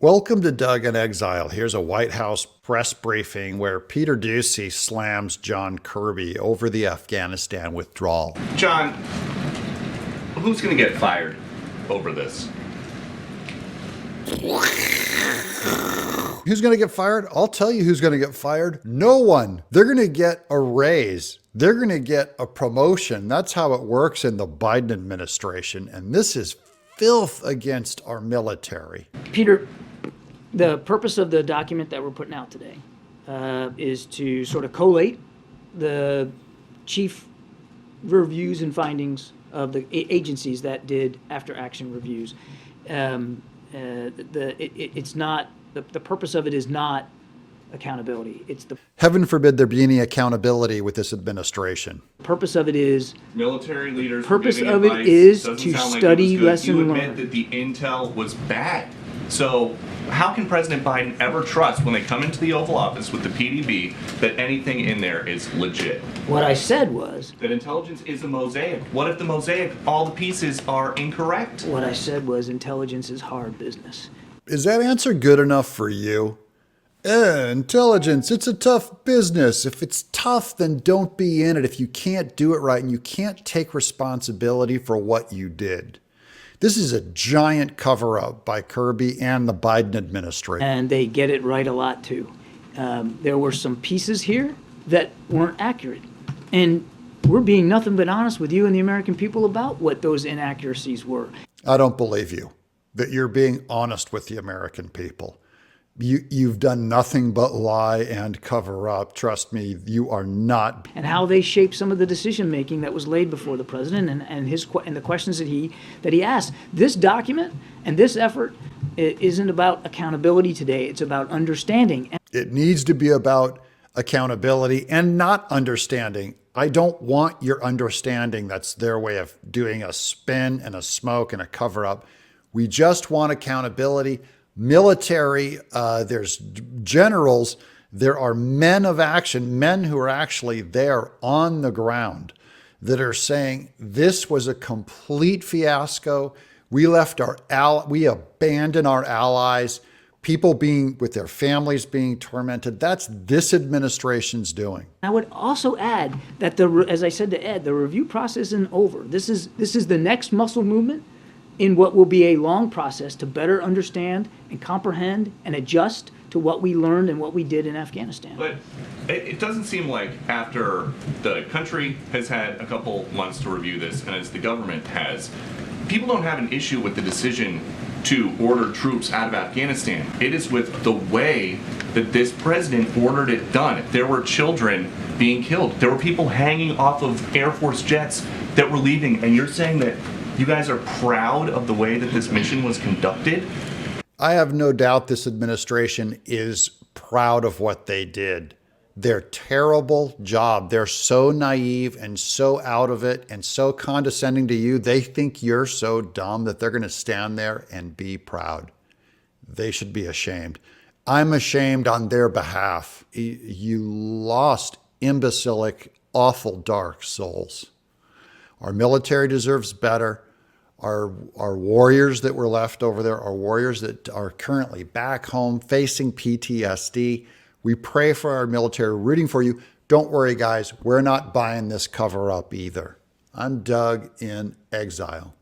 Welcome to Doug in Exile. Here's a White House press briefing where Peter Doocy slams John Kirby over the Afghanistan withdrawal. John, who's going to get fired over this? Who's going to get fired? I'll tell you who's going to get fired. No one. They're going to get a raise. They're going to get a promotion. That's how it works in the Biden administration. And this is filth against our military. Peter, the purpose of the document that we're putting out today is to sort of collate the chief reviews and findings of the agencies that did after-action reviews. It's not the purpose of it is not accountability. It's the Heaven forbid there be any accountability with this administration. purpose of it is Military leaders. Purpose giving of it advice. is Doesn't to sound like study it was good. lesson You admit learned. that the intel was bad. So how can President Biden ever trust when they come into the Oval Office with the PDB that anything in there is legit? what I said was That intelligence is a mosaic. What if the mosaic, all the pieces are incorrect? what I said was intelligence is hard business. Is that answer good enough for you? Intelligence, it's a tough business. If it's tough, then don't be in it if you can't do it right and you can't take responsibility for what you did. This is a giant cover-up by Kirby and the Biden administration. And they get it right a lot too. There were some pieces here that weren't accurate. And we're being nothing but honest with you and the American people about what those inaccuracies were. I don't believe you, that you're being honest with the American people. You've done nothing but lie and cover up. Trust me, you are not. And how they shaped some of the decision making that was laid before the president and the questions that he asked. This document and this effort isn't about accountability today. It's about understanding. It needs to be about accountability and not understanding. I don't want your understanding. That's their way of doing a spin and a smoke and a cover up. We just want accountability. Military, there's generals, there are men of action, men who are actually there on the ground that are saying this was a complete fiasco. We abandoned our allies, people being with their families being tormented. That's this administration's doing. I would also add that as I said to Ed, the review process isn't over. This is the next muscle movement in what will be a long process to better understand and comprehend and adjust to what we learned and what we did in Afghanistan. But it doesn't seem like after the country has had a couple months to review this, and as the government has, people don't have an issue with the decision to order troops out of Afghanistan. It is with the way that this president ordered it done. There were children being killed. There were people hanging off of Air Force jets that were leaving, and you're saying that you guys are proud of the way that this mission was conducted? I have no doubt this administration is proud of what they did. Their terrible job. They're so naive and so out of it and so condescending to you. They think you're so dumb that they're going to stand there and be proud. They should be ashamed. I'm ashamed on their behalf. You lost imbecilic, awful, dark souls. Our military deserves better. Our warriors that were left over there, our warriors that are currently back home facing PTSD. We pray for our military, rooting for you. Don't worry, guys. We're not buying this cover up either. I'm Doug in Exile.